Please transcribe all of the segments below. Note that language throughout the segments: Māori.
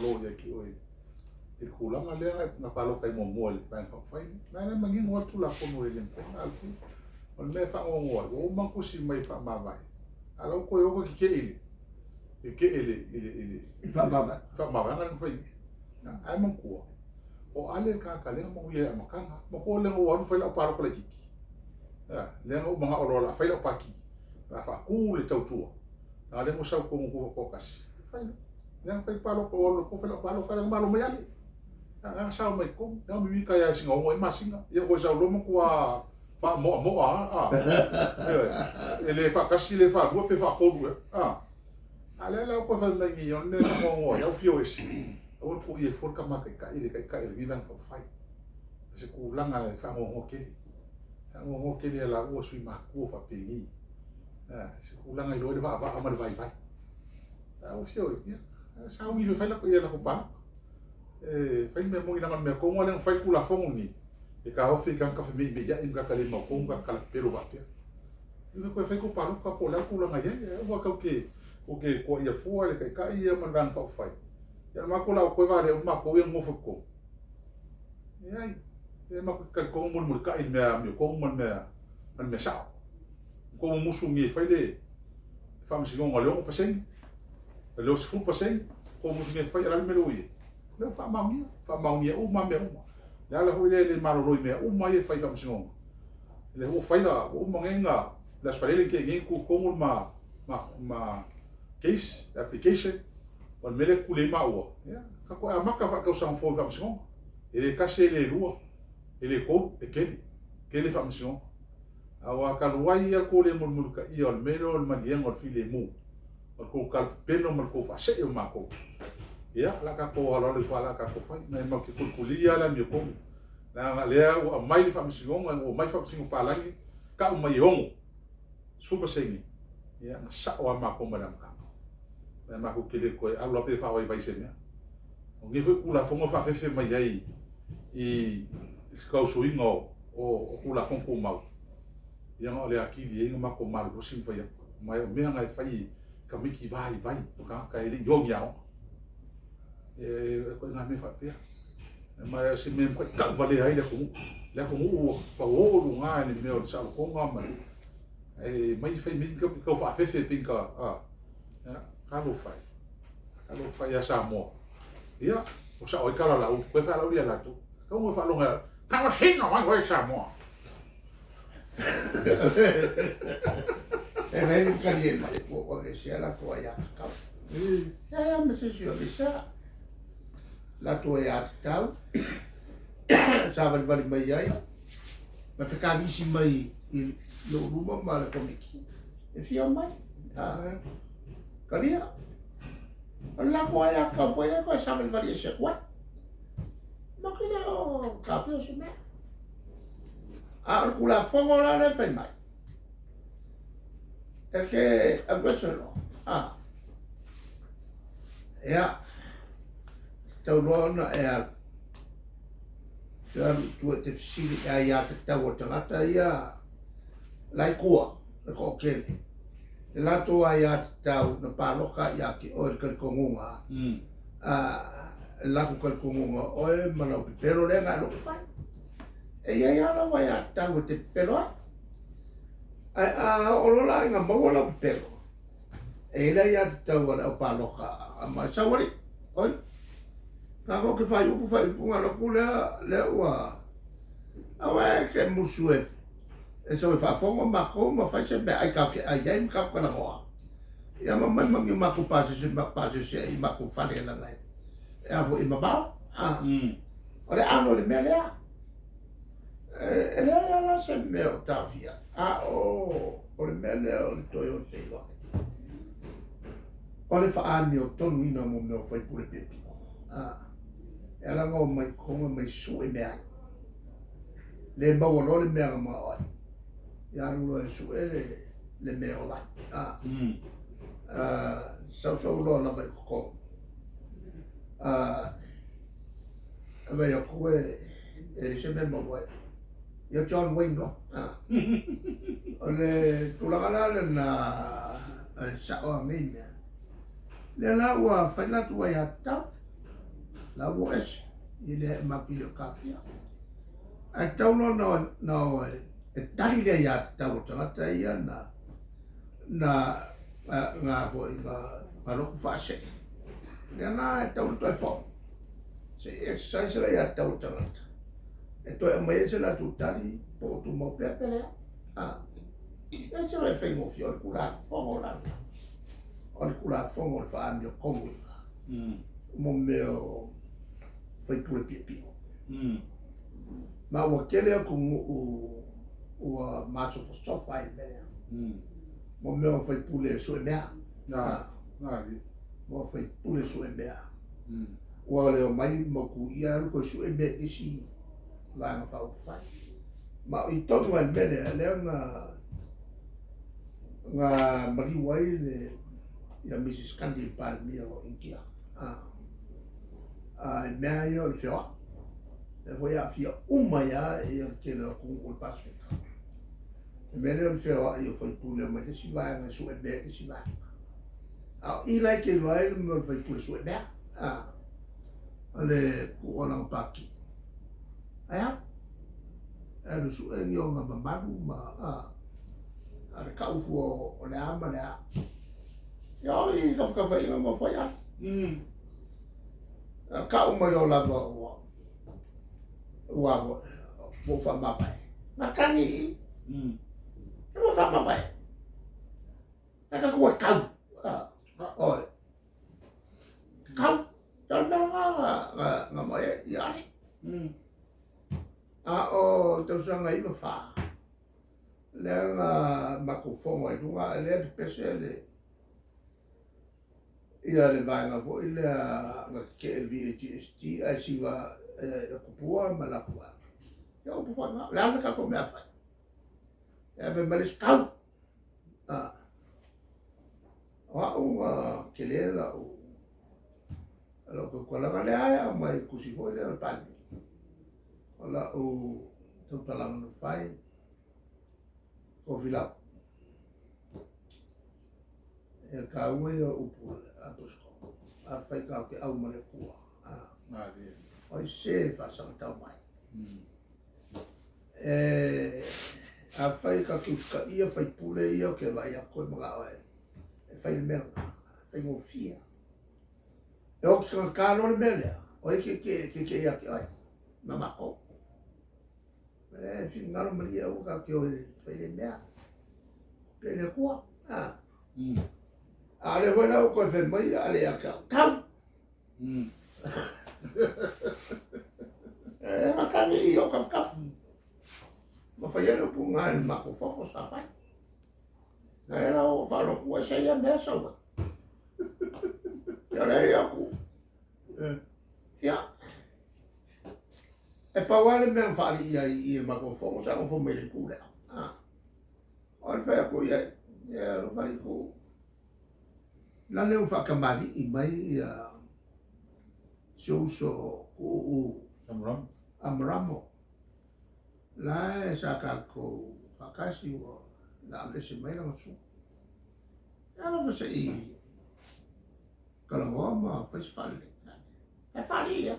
lo ya ki oi il kulanga le na palo kai mo mo le pan fai na mangin wa tu la fono le pen alfi on me fa on wa o man ko si mai fa ma vai alo ko yo ko ki ke ele fa ma vai na fai ai man ko o ale ka le mo ye makanga mo ko le o wa fai la palo ko le ki le o mga oro la fai la paki la fa ku le tau tua na le mo sa ko kasi fai yang fai palo ko fai la palo ka malo mai ale nga sao mai ko nga mi ka ya singa o mai masinga ya ko sa lo mo ko fa mo ele fa kasi le fa go pe fa ko du ale la ko fa mai ni on ne mo ya fio esi o ko ye for ka ma ka ile vi van fa fai se ku langa fa mo ke le la o sui ma ko fa pe ni se ku langa lo de va ma vai o fio ya sao mi fa la ko ya la ko pa fai me mo ina me ko mo le fai kula fongo ni e ka ofi kan ka me ya im ka kale mo ko ka kala pero va pe ni ko fai ko pa ka po la kula nga ye wa ka ke ko ia fo le ka ia man van fa fai ya ma ko la ko va le ma ko ye mo fo ko ya e ma ko ka mo ka il me ko mo me sa ko mo musu mi fai le fa mi singo ngalo ko pasen le os fu pasen ko musu mi fai ra me lo ye le fa maumia o ma me o ya la ho le malo roi me o mai fai kam singo le ho fai la o mangenga la spalele ke ngi ku ko ma case application on mele ku le ma o ya ka ko amaka fa ka sang fo kam singo ele kase le rua ele ko e ke le fam singo awa ka luai ya ko le mul ka i on melo on malieng on file mu ko ka peno mal ko fa se o ma ko ya la ka ko ala le fala ka ko fai na ma ki kulia la mi ko na le o mai fa msingo o mai fa msingo fala ni ka o mai ongo super sengi ya na sa o ma ko madam ka na ma ko kile ko ala pe fa vai se ne o ngi fu kula fo mo fa fe mai ai i ka so ingo o kula fo ko mau ya no le aki li ma ko mal ko sim fa ya mai me ngai fai ka miki vai ka ele yo ngiao ko nga me fa pia ma se me ko ka vale ai le ko pa o lu nga ni me o sa ko nga ma mai fai mi ko fa fe pinka ka lo fai ya sa mo ya o sa o ka la o ko fa la ria la tu ko mo fa lo nga ka wa sin no wa sa mo vedi che lì ma le può che sia la tua ya ma se si sa la tua ya tau saben vale mai ai ma fica visi mai il lo rumo ma la komiki e fia mai kalia la tua ya ka foi la cosa saben vale se qua ma che no caffè si me la fongo la ne fai mai perché a questo no tau rona tu te fsili ya te tau tangata ia lai kua ko kele la to ya te tau na paloka ya ki o ka kongunga la ko ka kongunga o mana pero le nga lo fai ya la wa ya tau te pero olola nga mo la pero la ya te tau la paloka ma sawari oi kako ke fai punga lo kula le wa awe ke musuef e so fa fongo ma ko ma fa se be ai ka ke ai ai ka kana ho ya ma ma ko pa se i ma ko fa le la ngai e avo i ma ba ore ano le mele e le la se me o tafia ore mele o to yo se lo ore fa ani o tonu ina mo me o fai pure pepi ela ngo mai konga mai su e mea le bawa lo le mea ma oi ya rulo e su e le mea o lai sau lo na mai ko ave yo kue e se me mo wai yo John Wayne no ole tulangala le na sa o me le la wa fa na tu ya ta la mo es ile ma pile kafia a tau no e tali le ya tau tangata ia na ngā fo i ngā paroku whaase. Nea nā e tau toi whao. Se exercise la ia tau tangata. E toi a mai se la tu tali po tu mau pia pelea. E se vai whaingo fi o le kura whongo lana. O le kura whongo le whaami o kongu inga. Mo meo whaipure pia pia. Ma ua kele aku ua maso for sofa i melea. Mo meo whaipule so e mea. Mo whaipule so e mea. Ua leo mai moku ia ruko so e mea isi vanga whau whai. Ma i totu ai melea leo ngā mariwai le ia Mrs. Candy pare mia o Inkia. Mea ia o le whioa. E foi a fia uma ia e ke le kungu le Pasifika. E mele o le whioa i o whaipule mai te si vai ngai su e mea te si vai. I lai ke loa e le mo whaipule su e mea. O le ku ona o paki. Aia? E le su e ngio ngā mamaru ma a le kaufu o le ama le a. Ia i ka whakawhai ngā mo whai ari. Ka umai o lava ua mo whamapai. Nā kangi i. E mo whamapai. E ka kua kau. Oi. Kau. Ia mea ngā mai i ari. O tausanga i ma wha. Lea ngā mako whongo i runga. Lea te pese le. Ia le vai ngā fo i lea ngā KLVHST. Ai siwa e kupua ma la kua. Ia upu whanga. Lea ana kako mea whai. Ia fe maris kau. Oa unga kelela o. Alo ko kolanga le aia mai kusi hoi le pali. Ola o tau talanga no whai. Ko whilau. E ka ue o upu a tusko. A whai ka ke au mare kua. Oi se whasanga tau mai. A whai ka tuska ia whai pule ia ke vai a koe mga oe. E whai le mera. Whai ngō fia. E o kisa kālo le melea. Oi ke ia ke oi. Mamako. E fi ngaro maria o ka ke oi whai le mea. Pe le kua. A le whai lau koe whai mai a le a kau. Kau! E makangi i o kafkafu. Ma whai alo pu ngā ni mako whoko sa whai. Nā e lau whalo kua se ia mea sauwa. Ia rei aku. Ia. E pawale mea whali ia i mako whoko sa ngofo mele kule. O le whai aku ia. Ia lo whali ku. La leo whakamari i mai ia. Siouso ku Amramo. La e sa ka ko whakasi o la alese mai ranga su. Ia la whasa i kalangoa ma whais whale. E whale ia.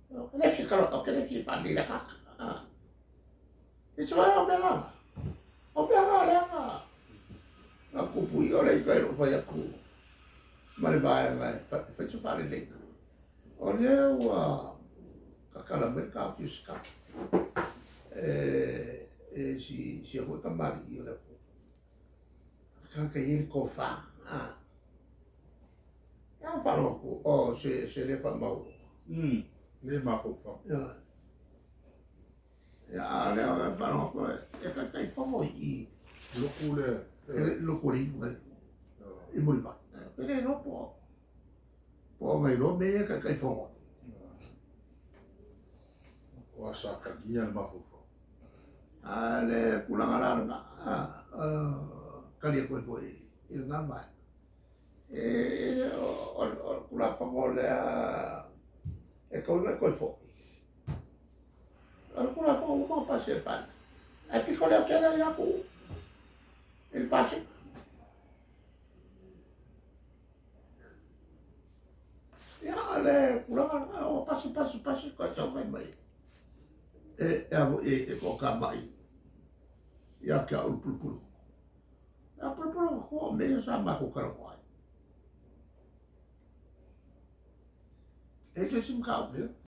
Ke lefi kalota, ke lefi whale le kaka. E se wai o mea lama. O mea ngā lea ngā kupu i o lei kai ro whai aku. Ma le vai ngai whais whale leika. O leo kakala mai ka fiuska. Si a ka mari i o leo. Ka i ko wha. Ia whano ku. O se le wha mauro. Le mafoufa. Ia leo e whano ku. E kai whango i. Loku le. Loko le iwa. I muri wha. Pere no po. Po ngai lo me e kai whango. O asa ka gia le mafoufa. Le kulanga ranga. Kali e koe foi i ngā mai. O kula whango lea e kaunga koe foi. O kula whango ma pasi e pana. E piko leo kena i aku. Il pasi. Ia le kulanga o pasi ko sa vai mai. E avo e ko ka mai. Ya ka ul pulu. A pulu ko me sa ma ko kara ko. E se sim ka.